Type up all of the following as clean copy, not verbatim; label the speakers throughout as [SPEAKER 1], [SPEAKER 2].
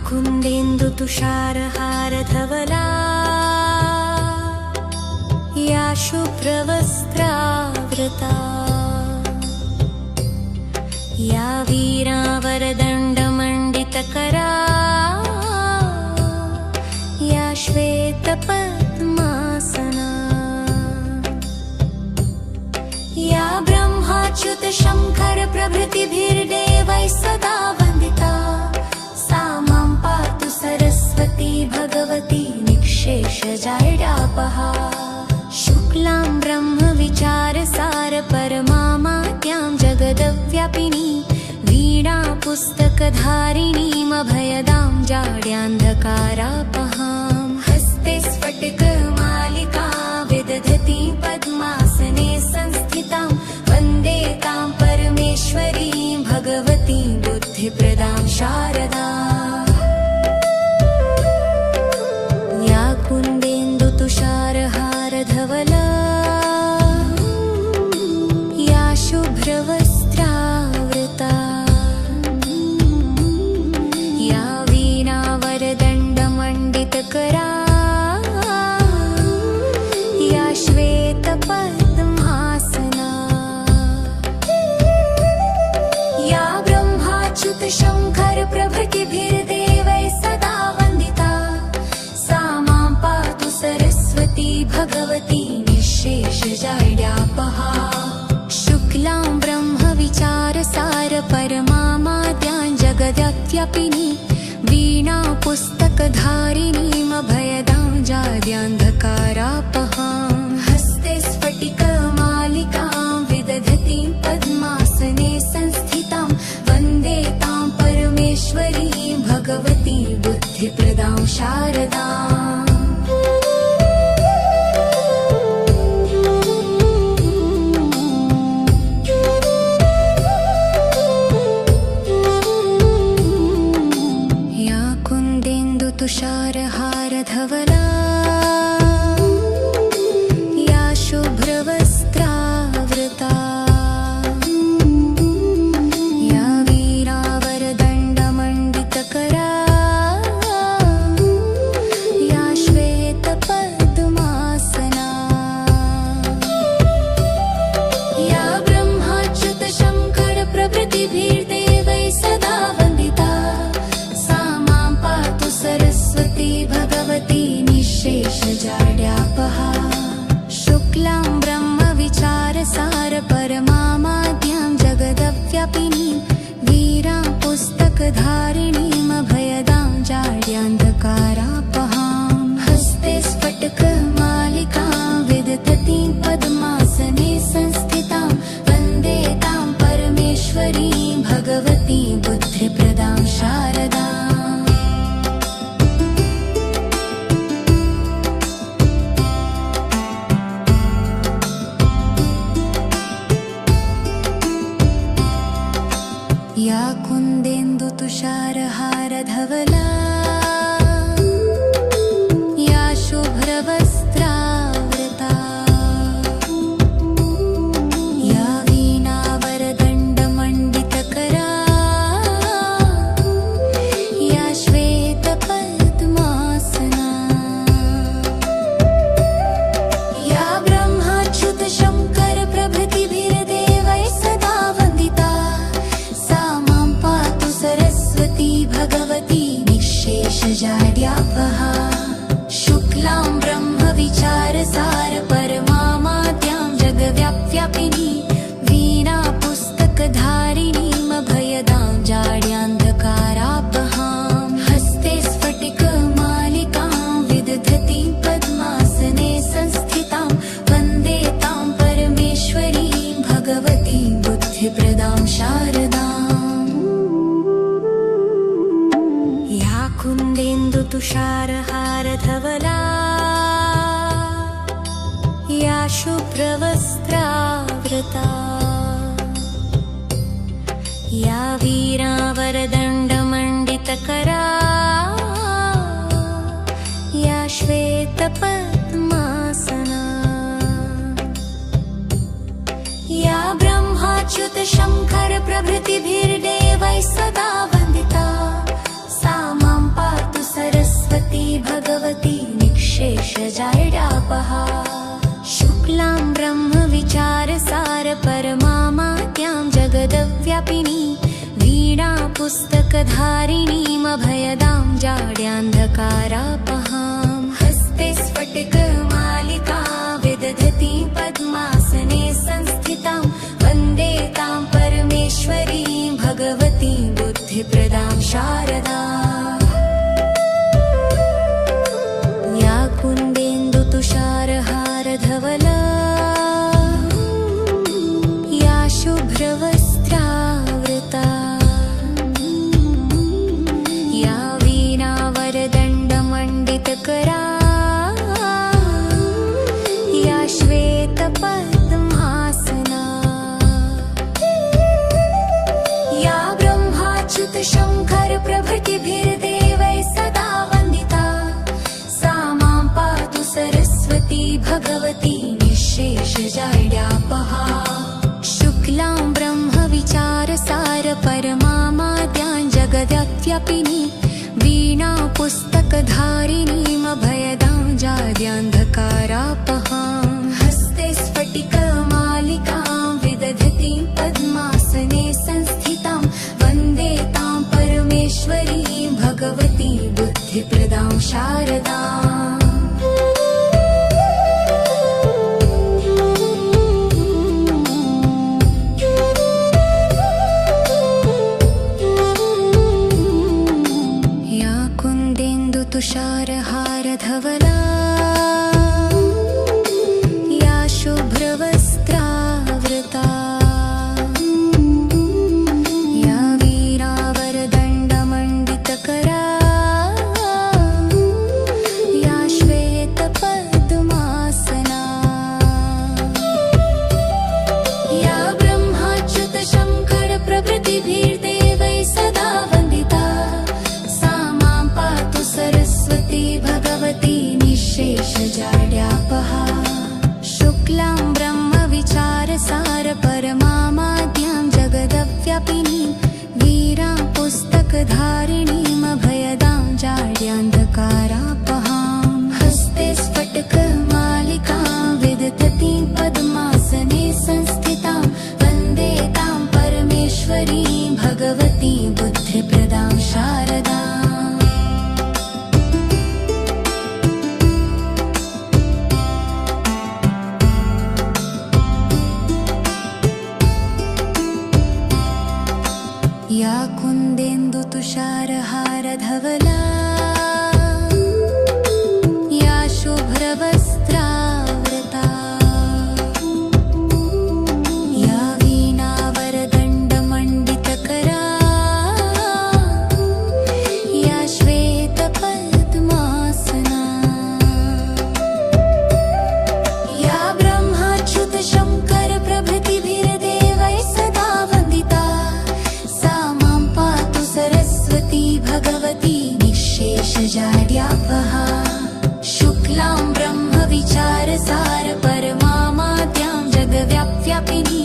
[SPEAKER 1] कुन्देन्दुतुषारहारधवला या शुभ्रवस्त्रावृता या वीणावरदण्डमण्डितकरा या श्वेतपद्मासना या ब्रह्माच्युतशङ्करप्रभृतिभिर्देवैः सदा वन्दिता सा मां पातु सरस्वती भगवती निःशेषजाड्यापहा शुक्लां ब्रह्मविचारसारपरमामाद्यां जगदव्यापिनी वीणापुस्तकधारिणीमभयदां जाड्यान्धकारापहां हस्ते स्फटिकमालिका विदधती पद्मासने संस्थितां वन्दे तां परमेश्वरीं भगवतीं बुद्धिप्रदां शारदाम् या कुन्देन्दुतुषारहारधवला या शुभ्रवस्त्रावृता या वीणावरदण्डमण्डितकरा या श्वेतपद्मासना या ब्रह्माच्युतशङ्करप्रभृतिभिर्देवैः सदा वन्दिता सा मां पातु सरस्वती भगवती निःशेषजाड्यापहा शुक्लां ब्रह्मविचारसारपरमामाद्यां जगदव्यापिनी वीणापुस्तकधारिणीमभयदां जाड्यान्धकारापहां हस्ते स्फटिकमालिकां विदधतीं पद्मासने संस्थितां वन्दे तां परमेश्वरीं भगवतीं बुद्धिप्रदां शारदाम् या कुन्देन्दुतुषारहारधवला या शुभ्रवस्त्रावृता या वीणावरदण्डमण्डितकरा या श्वेतपद्मासना या ब्रह्माच्युतशङ्करप्रभृतिभिर्देवैः सदा वन्दिता सा मां पातु सरस्वती भगवती निःशेषजाड्यापहा शुक्लां ब्रह्मविचारसारपरमामाद्यां जगदव्यापिनीं वीणापुस्तकधारिणीमभयदां जाड्यान्धकारापहां हस्ते स्फटिकमालिकां विदधतीं पद्मासने संस्थितां वन्दे तां परमेश्वरीं भगवतीं बुद्धिप्रदां शारदाम् या कुन्देन्दुतुषारहारधवला या शुभ्रवस्त्रावृता या वीणावरदण्डमण्डितकरा या श्वेतपद्मासना या ब्रह्माच्युतशङ्करप्रभृतिभिर्देवैः सदा वन्दिता सा मां पातु सरस्वती भगवती निःशेषजाड्यापहा शुक्लां ब्रह्मविचारसारपरमामाद्यां जगव्यापिनी वीणापुस्तकधारिणीमभयदां जाड्यान्धकारापहां हस्ते स्फटिकमालिकां विदधतीं पद्मासने संस्थितां वन्दे तां परमेश्वरीं भगवतीं बुद्धिप्रदां शारदाम् या कुन्देन्दुतुषारहारधवला या शुभ्रवस्त्रावृता या वीणावरदण्डमण्डितकरा या श्वेतपद्मासना या ब्रह्माच्युतशङ्करप्रभृतिभिर्देवैः सदा वन्दिता सा मां जगदव्यापिनी वीणा पुस्तकधारिणीमभयदां जाड्यान्धकारापहां हस्ते स्फटिकमालिका विदधती पद्मासने संस्थितां वन्दे तां परमेश्वरीं भगवतीं बुद्धिप्रदां शारदाम् या कुन्देन्दुतुषारहारधवला या शुभ्रवस्त्रावृता या वीणावरदण्डमण्डितकरा या श्वेतपद्मासना या ब्रह्माच्युतशङ्करप्रभृतिभिर्देवैः सदा वन्दिता सा मां पातु सरस्वती भगवती निःशेषजाड्यापहा शुक्लां ब्रह्मविचारसारपरमामाद्यां जगदव्यापिनी वीणा पुस्तकधारिणीमभयदां जाड्यान्धकारापहां हस्ते स्फटिकमालिकां विदधतीं पद्मासने संस्थितां वन्दे तां परमेश्वरीं भगवतीं बुद्धिप्रदां शारदाम् तुषारहारधवला या शुभ्रवस्त्रावृता या वीणावरदण्डमण्डितकरा या श्वेतपद्मासना या ब्रह्माच्युतशङ्करप्रभृतिभिर्देवैः सदा वन्दिता सा मां पातु सरस्वती भगवती निःशेषजाड्यापहा शुक्लां ब्रह्मविचारसारपरमामाद्यां जगदव्यापिनी वीणा पुस्तकधारिणीमभयदां जाड्यान्धकारापहां हस्ते स्फटिकमालिकां विदधतीं पद्मासने संस्थितां वन्दे तां परमेश्वरीं भगवतीं बुद्धिप्रदां शारदाम् या कुन्देन्दुतुषारहारधवला या शुभ्रवस्त्रावृता या वीणावरदण्डमण्डितकरा या श्वेतपद्मासना या ब्रह्माच्युतशङ्करप्रभृतिभिर्देवैः सदा वन्दिता सरस्वती भगवती निःशेषजाड्यापहा शुक्लां ब्रह्मविचारसारपरमामाद्यां जगव्यापिनी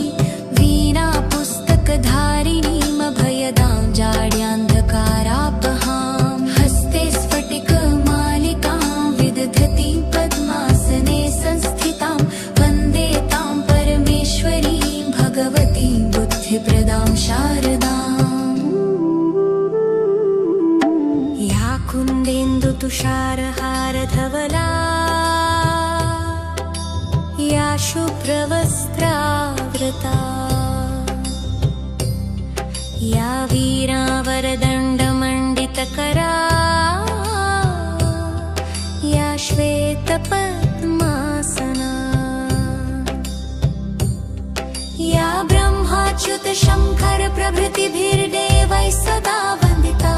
[SPEAKER 1] वीणा पुस्तकधारिणीमभयदां जाड्यान्धकारापहां हस्ते स्फटिकमालिकां विदधतीं पद्मासने संस्थितां वन्दे तां परमेश्वरीं भगवतीं बुद्धिप्रदां शारदाम् कुन्देन्दुतुषारहारधवला या शुभ्रवस्त्रावृता या वीणावरदण्डमण्डितकरा या श्वेतपद्मासना या ब्रह्माच्युतशङ्करप्रभृतिभिर्देवैः सदा वन्दिता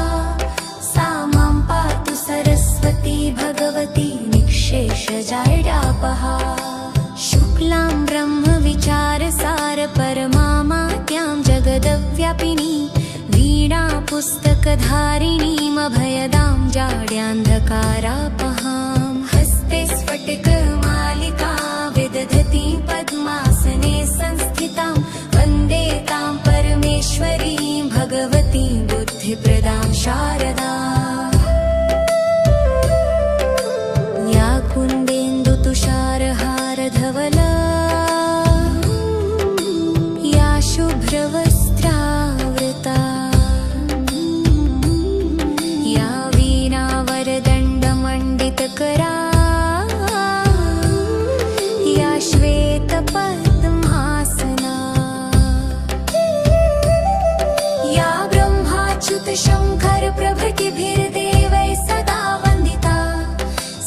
[SPEAKER 1] सा मां पातु सरस्वती भगवती निःशेषजाड्यापहा शुक्लां ब्रह्मविचारसारपरमामाद्यां जगदव्यापिनी वीणा पुस्तकधारिणीमभयदां जाड्यान्धकारापहां हस्ते स्फटिकमालिका विदधतीं पद्मासने संस्थितां वन्दे तां परमेश्वरीं भगवतीं बुद्धिप्रदां शारदाम् या कुन्देन्दुतुषारहारधवला या शुभ्रवस्त्रावृता या वीणावरदण्डमण्डितकरा या श्वेतपद्मासना या ब्रह्माच्युतशङ्करप्रभृतिभिर्देवैः सदा वन्दिता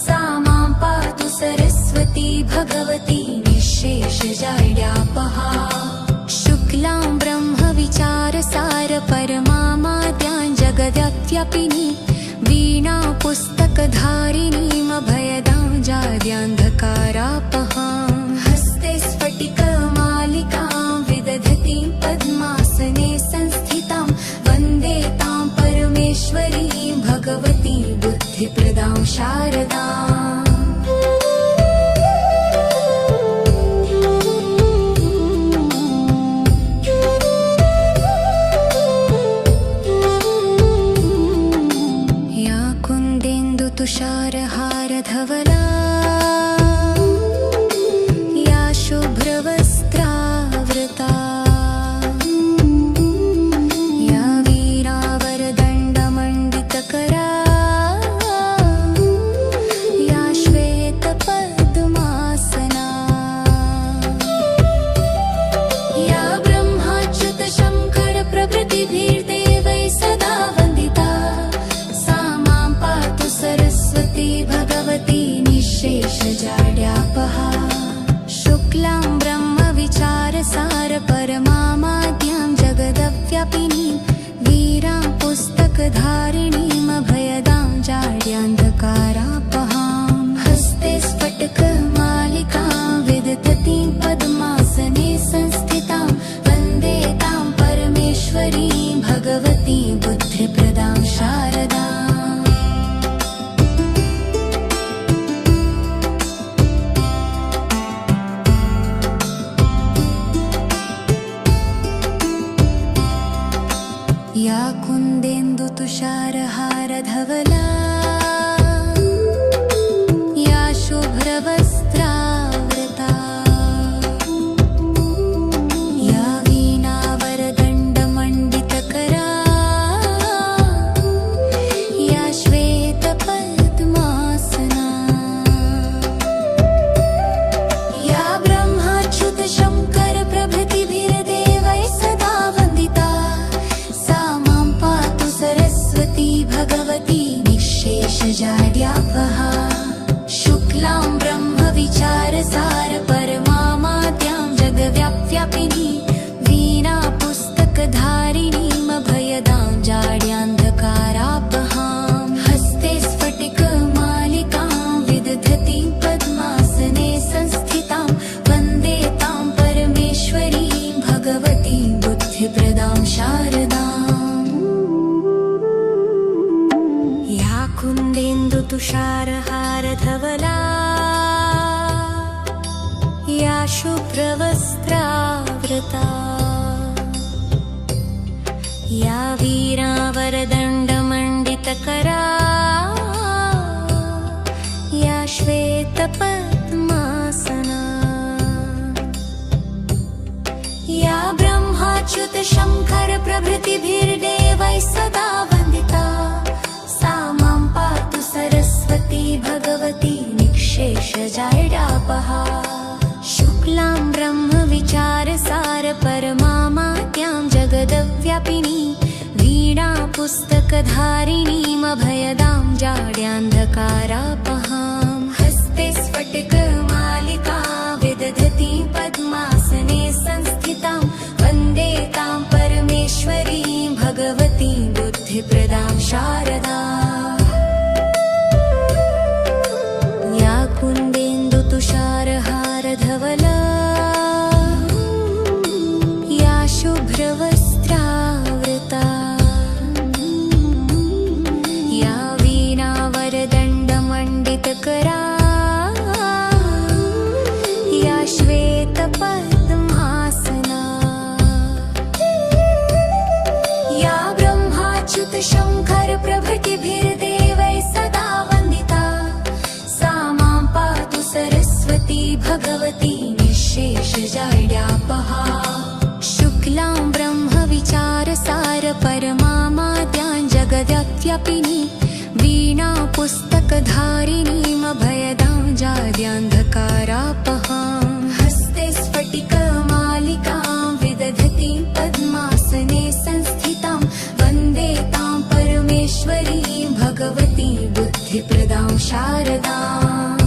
[SPEAKER 1] सा मां पातु सरस्वती भगवती निःशेषजाड्यापहा शुक्लां ब्रह्मविचारसार परमामाद्यां जगद्व्यापिनी वीणा पुस्तकधारिणीमभयदां जाड्यान्धकारापहां हस्ते स्फटिकमालिकां विदधतीं पद्मासने संस्थितां वन्दे तां परमेश्वरीं भगवती बुद्धिप्रदां शारदाम् तुषारहारधवला या शुभ्रवस्त्रावृता या वीणावरदण्डमण्डितकरा या श्वेतपद्मासना या ब्रह्माच्युतशङ्करप्रभृतिभिर्देवैः सदा वन्दिता सरस्वती भगवती निःशेषजाड्यापहा शुक्लां ब्रह्मविचारसार परमामाद्यां जगदव्यापिनीं वीरां पुस्तकधारिणीमभयदां जाड्यान्धकारापहां हस्ते स्फटिकमालिकां विदधतीं पद्मासने संस्थितां वन्दे तां परमेश्वरीं भगवती बुद्धिप्रदां शारदाम् या कुन्देन्दुतुषारहारधवला या शुभ्रवस्त्रावृता या वीणावरदण्डमण्डितकरा या श्वेतपद्मासना या ब्रह्माच्युतशङ्करप्रभृतिभिर्देवैः सदा वन्दिता भगवती निःशेषजाड्यापहा शुक्लां ब्रह्मविचारसार परमामाद्यां जगद्व्यापिनी वीणा पुस्तकधारिणीमभयदां जाड्यान्धकारापहां हस्ते स्फटिकमालिकां विदधतीं पद्मासने संस्थितां वन्दे तां परमेश्वरीं भगवती बुद्धिप्रदां शारदाम् कुन्देन्दुतुषारहारधवला या शुभ्रवस्त्रावृता या वीणावरदण्डमण्डितकरा या श्वेतपद्मासना या ब्रह्माच्युतशङ्करप्रभृतिभिर्देवैः सदा वन्दिता सा मां पातु सरस्वती भगवती निःशेषजाड्यापहा शुक्लां ब्रह्मविचारसार परमामाद्यां जगदव्यापिनी वीणा पुस्तकधारिणीमभयदां जाड्यान्धकारापहां हस्ते स्फटिकमालिका विदधतीं पद्मासने संस्थितां वन्दे तां परमेश्वरीं भगवती बुद्धिप्रदां शारदाम् या कुन्देन्दुतुषारहारधवला या शुभ्रवस्त्रावृता या वीणावरदण्डमण्डितकरा या श्वेतपद्मासना या ब्रह्माच्युतशङ्करप्रभृतिभिर्देवैः सदा वन्दिता सा मां पातु सरस्वती भगवती निःशेषजाड्यापहा शुक्लां विचारसार परमामाद्यां जगद्व्यापिनी वीणा पुस्तकधारिणीमभयदां जाड्यान्धकारापहां हस्ते स्फटिकमालिकां विदधतीं पद्मासने संस्थितां वन्दे तां परमेश्वरीं भगवतीं बुद्धिप्रदां शारदाम्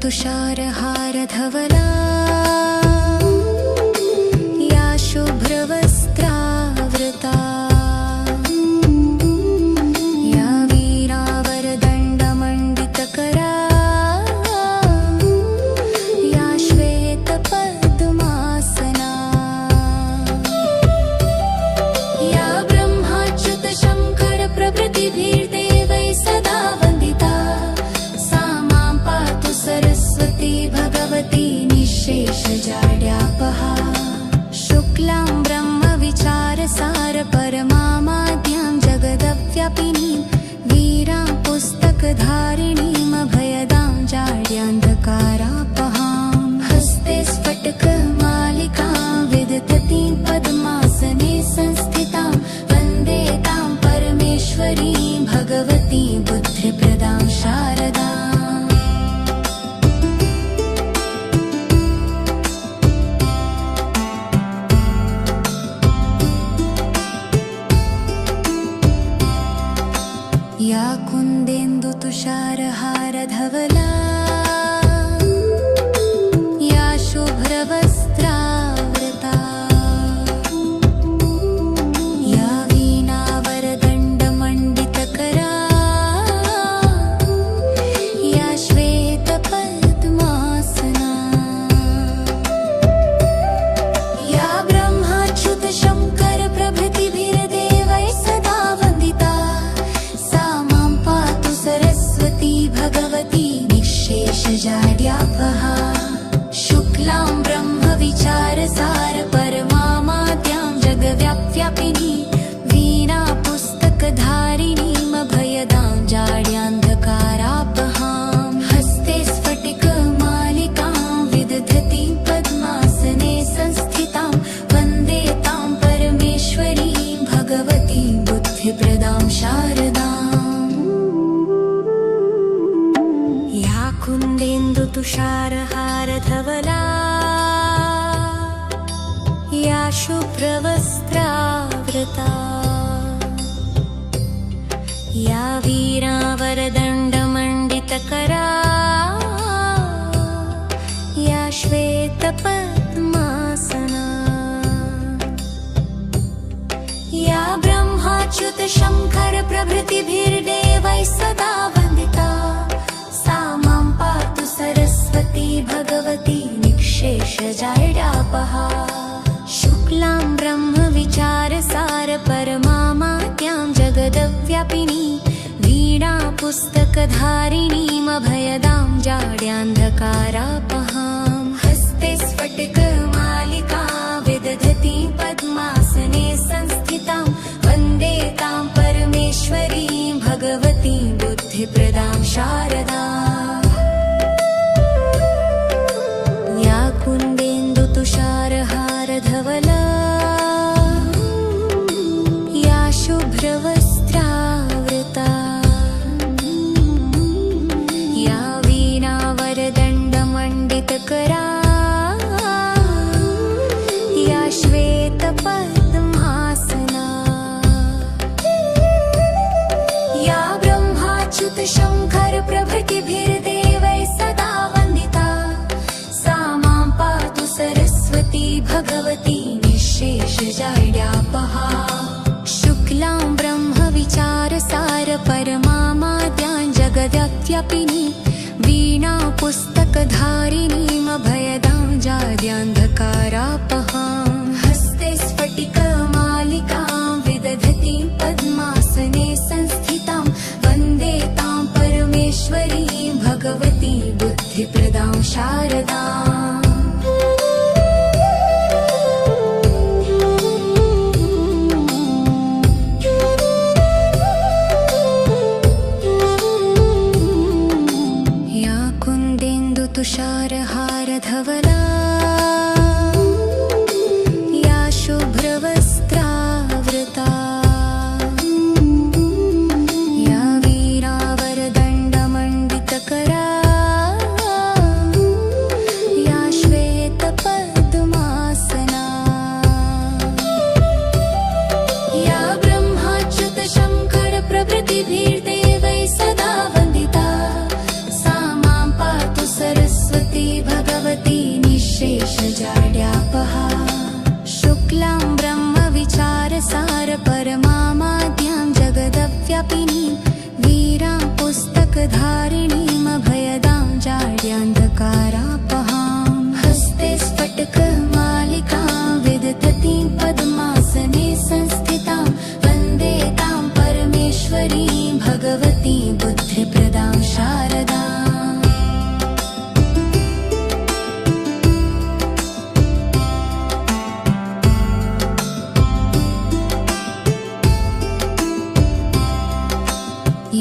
[SPEAKER 1] तुषारहारधवला या शुभ्रवस्त्रावृता या वीणावरदण्डमण्डितकरा या श्वेतपद्मासना या ब्रह्माच्युतशङ्करप्रभृतिभिर्देवैः सदा वन्दिता सा मां पातु सरस्वती भगवती निःशेषजाड्यापहा शुक्लां ब्रह्मविचारसार परमामाद्यां जगदव्यापिनीं वीरां पुस्तकधारिणीमभयदां जाड्यान्धकारापहां हस्ते स्फटिकमालिकां विदधतीं पद्मासने संस्थितां वन्दे तां परमेश्वरीं भगवतीं बुद्धिप्रदां शारदाम् या कुन्देन्दुतुषारहारधवला या शुभ्रवस्त्रावृता या वीणावरदण्डमण्डितकरा या श्वेतपद्मासना या ब्रह्माच्युतशङ्करप्रभृतिभिर्देवैः सदा वन्दिता सरस्वती भगवती निःशेषजाड्यापहा शुक्लां ब्रह्मविचारसार परमामाद्यां जगद्व्यापिनी वीणा पुस्तकधारिणीमभयदां जाड्यान्धकारापहां हस्ते स्फटिकमालिकां विदधतीं पद्मासने संस्थितां वन्दे तां परमेश्वरीं भगवतीं बुद्धिप्रदां शारदाम् कुन्देन्दुतुषारहारधवला या शुभ्रवस्त्रावृता या वीणावरदण्डमण्डितकरा या श्वेतपद्मासना या ब्रह्माच्युतशङ्करप्रभृतिभिर्देवैः सदा वन्दिता सा मां पातु सरस्वती भगवती निःशेषजाड्यापहा शुक्लां ब्रह्मविचारसार परमामाद्यां जगदव्यापिनी वीणा पुस्तकधारिणीमभयदां जाड्यान्धकारापहां हस्ते स्फटिकमालिकां विदधतीं पद्मासने संस्थितां वन्दे तां परमेश्वरीं भगवतीं बुद्धिप्रदां शारदाम् या कुन्देन्दुतुषारहारधवला या शुभ्रवस्त्रावृता या वीणावरदण्डमण्डितकरा या श्वेतपद्मासना या ब्रह्माच्युतशङ्करप्रभृतिभिर्देवैः सदा वन्दिता सा मां पातु सरस्वती भगवती निःशेषजाड्यापहा शुक्लां ब्रह्मविचारसार परमामाद्यां जगद्व्यापिनी वीणा पुस्तकधारिणीमभयदां जाड्यान्धकारापहां हस्ते स्फटिकमालिकां विदधतीं पद्मासने संस्थितां वन्दे तां परमेश्वरीं भगवतीं बुद्धिप्रदां शारदाम्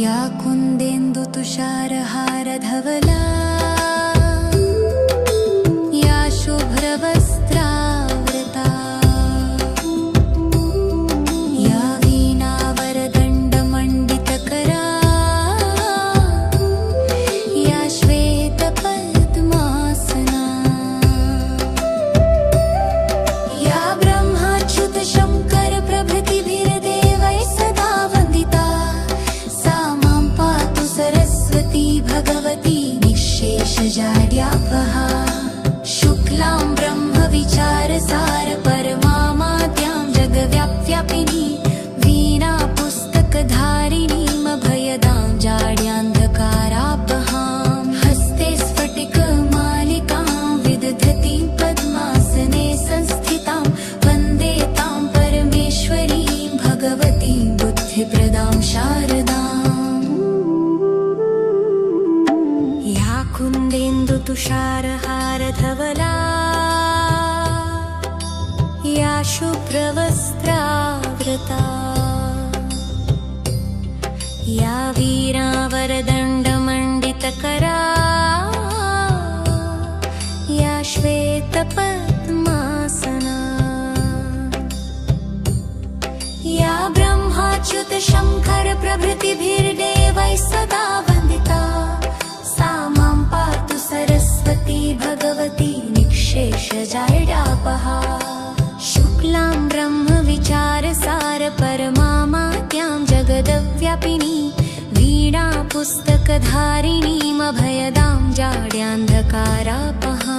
[SPEAKER 1] या कुन्देन्दुतुषारहारधवला या शुभ्रवस्त्रावृता या वीणावरदण्डमण्डितकरा या श्वेतपद्मासना या ब्रह्माच्युतशङ्करप्रभृतिभिर्देवैः सदा वन्दिता सा मां पातु सरस्वती भगवती निःशेषजाड्यापहा शुक्लां ब्रह्मविचारसार परमामाद्यां जगव्यापिनी वीणा पुस्तकधारिणीमभयदां जाड्यान्धकारापहां हस्ते स्फटिकमालिकां विदधतीं पद्मासने संस्थितां वन्दे तां परमेश्वरीं भगवतीं बुद्धिप्रदां शारदाम् या कुन्देन्दुतुषारहारधवला या शुभ्रवस्त्रावृता या वीणावरदण्डमण्डितकरा या श्वेतपद्मासना या ब्रह्माच्युतशङ्करप्रभृतिभिर्देवैः सदा वन्दिता सा मां पातु सरस्वती भगवती निःशेषजाड्यापहा शुक्लां ब्रह्मविचारसार परमामाद्यां जगदव्यापिनी वीणा पुस्तकधारिणीमभयदां जाड्यान्धकारापहां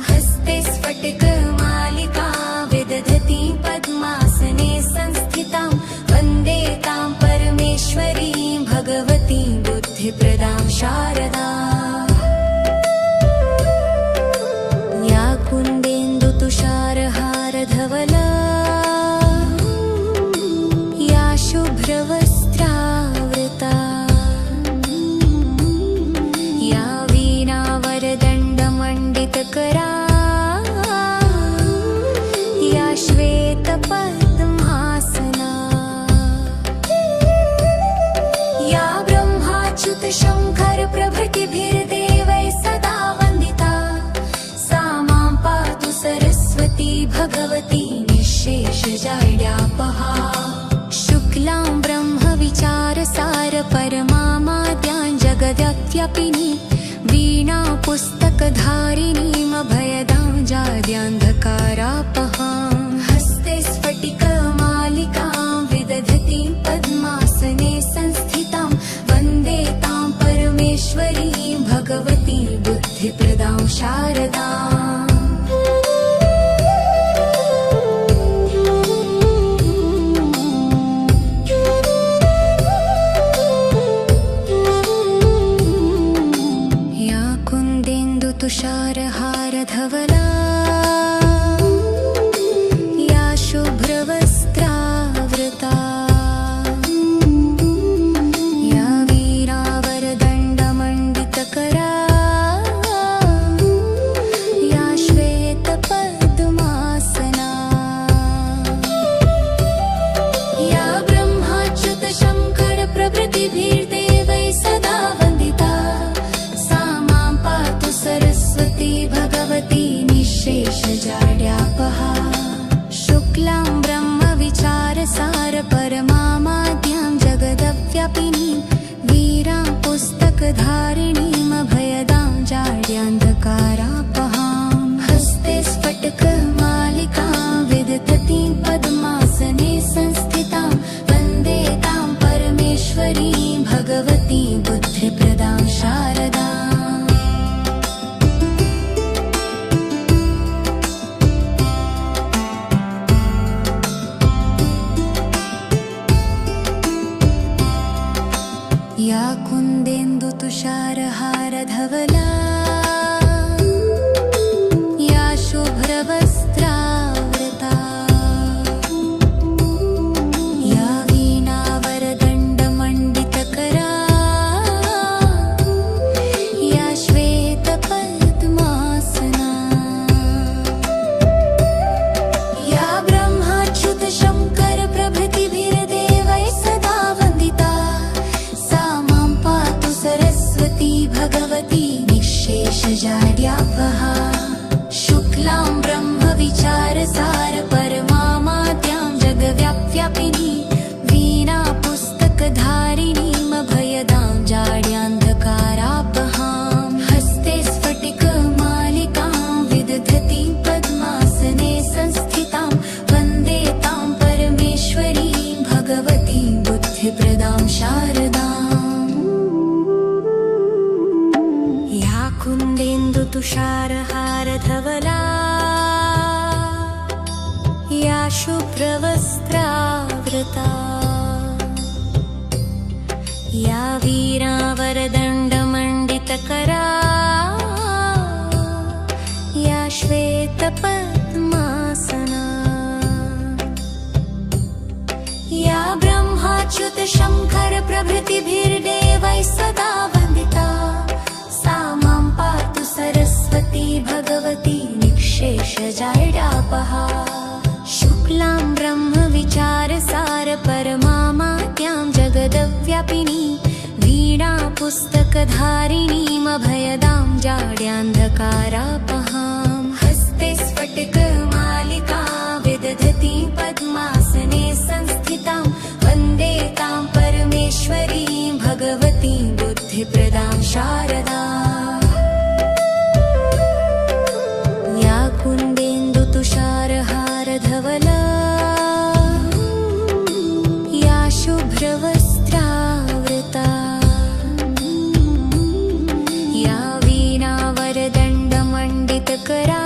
[SPEAKER 1] हस्ते स्फटिकमालिका विदधतीं पद्मासने संस्थितां वन्दे तां परमेश्वरीं भगवतीं बुद्धिप्रदां शारदाम् या कुन्देन्दुतुषारहारधवला या शुभ्रवस्त्रावृता या वीणावरदण्डमण्डितकरा या श्वेतपद्मासना या ब्रह्माच्युतशङ्करप्रभृतिभिर्देवैः सदा वन्दिता सा मां पातु सरस्वती भगवती निःशेषजाड्यापहा शुक्लां ब्रह्मविचारसार परमामाद्यां जगदव्यापिनी वीणा पुस्तकधारिणीमभयदां जाड्यान्धकारापहां हस्ते स्फटिकमालिकां विदधतीं पद्मासने संस्थितां वन्दे तां परमेश्वरीं भगवतीं बुद्धिप्रदां शारदाम् या कुन्देन्दुतुषारहारधवला या शुभ्रवस्त्रावृता या वीणावरदण्डमण्डितकरा या श्वेतपद्मासना या ब्रह्माच्युतशङ्करप्रभृतिभिर्देवैः सदा वन्दिता सा मां पातु सरस्वती भगवती निःशेषजाड्यापहा शुक्लां ब्रह्मविचारसार परमामाद्यां जगदव्यापिनी वीणा पुस्तकधारिणीमभयदां जाड्यान्धकारापहां हस्ते स्फटिकमालिकां विदधतीं पद्मासने संस्थितां वन्दे तां परमेश्वरीं भगवतीं बुद्धिप्रदां शारदाम् या कुन्देन्दुतुषारहारधवला या शुभ्रवस्त्रावृता या वीणावरदण्डमण्डितकरा या श्वेतपद्मासना या ब्रह्माच्युतशङ्करप्रभृतिभिर्देवैः सदा वन्दिता सा जाड्यापहा शुक्लां ब्रह्मविचारसार परमामाद्यां जगव्यापिनी वीणा पुस्तकधारिणीमभयदां जाड्यान्धकारापहां हस्ते स्फटिकमालिकां विदधतीं पद्मासने संस्थितां वन्दे तां परमेश्वरीं भगवतीं बुद्धिप्रदां शारदाम्। या कुन्देन्दुतुषारहारधवला या शुभ्रवस्त्रावृता या वीणावरदण्डमण्डितकरा या श्वेतपद्मासना या ब्रह्माच्युतशङ्करप्रभृतिभिर्देवैः सदा वन्दिता सा मां पातु सरस्वती भगवती निःशेषजाड्यापहा शुक्लां ब्रह्मविचारसार परमामाद्यां जगदव्यापिनी वीणा पुस्तकधारिणीमभयदां जाड्यान्धकारापहां हस्ते स्फटिकमालिका विदधतीं पद्मासने संस्थितां वन्दे तां परमेश्वरीं भगवतीं बुद्धिप्रदां शारदाम्। या कुन्देन्दुतुषारहारधवला या शुभ्रवस्त्रावृता या वीणावरदण्डमण्डितकरा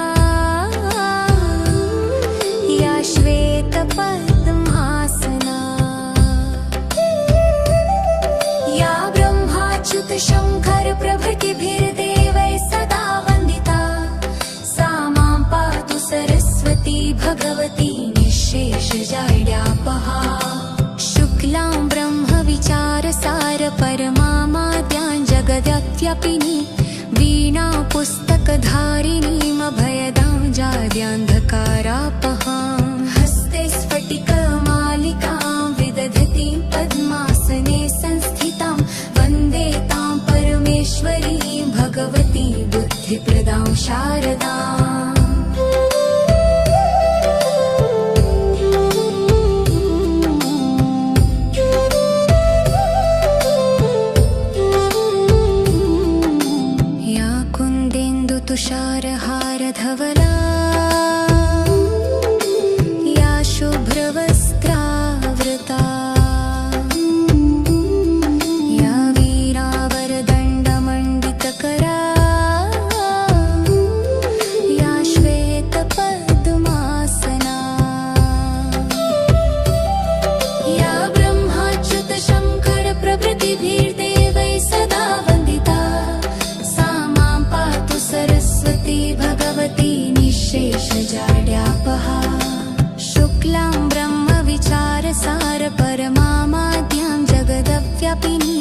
[SPEAKER 1] या श्वेतपद्मासना या ब्रह्माच्युतशङ्करप्रभृतिभिर्देवैः सदा वन्दिता सा मां पातु सरस्वती भगवती निःशेषजाड्यापहा शुक्लां ब्रह्मविचारसार परमामाद्यां जगदव्यापिनी वीणा पुस्तकधारिणीमभयदां जाड्यान्धकारापहां हस्ते स्फटिकमालिकां विदधतीं पद्मासने संस्थितां वन्दे तां परमेश्वरीं भगवतीं बुद्धिप्रदां शारदाम्। या कुन्देन्दुतुषारहारधवला या शुभ्रवस्त्रावृता या वीणावरदण्डमण्डितकरा या श्वेतपद्मासना या ब्रह्माच्युतशङ्करप्रभृतिभिर्देवैः सदा वन्दिता सा मां पातु सरस्वती भगवती निःशेषजाड्यापहा शुक्लां ब्रह्मविचारसार परमामाद्यां जगदव्यापिनी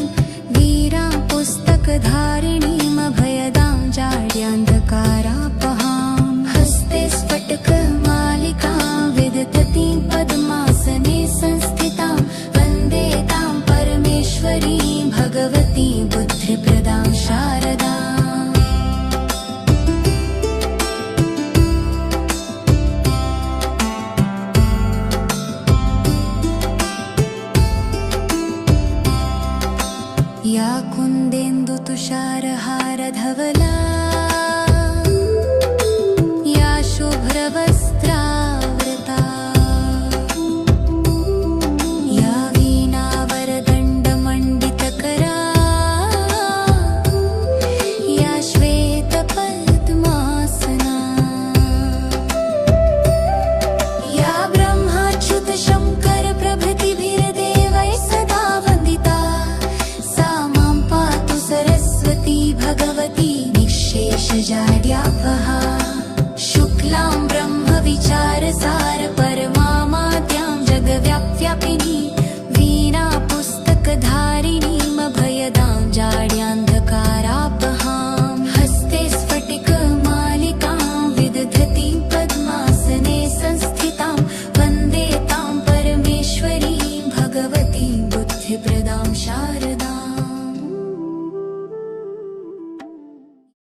[SPEAKER 1] वीणा पुस्तकधारिणीमभयदां जाड्यान्धकारापहां हस्ते स्फटिकमालिकां विदधतीं पद्मासने संस्थितां वन्दे तां परमेश्वरीं भगवतीं बुद्धिप्रदां शारदाम्। या कुन्देन्दुतुषारहारधवला या शुभ्रवस्त्रावृता या वीणावरदण्डमण्डितकरा या श्वेतपद्मासना या ब्रह्माच्युतशङ्करप्रभृतिभिर्देवैः सदा वन्दिता सा मां पातु सरस्वती भगवती निःशेषजाड्यापहा शुक्लां ब्रह्मविचारसार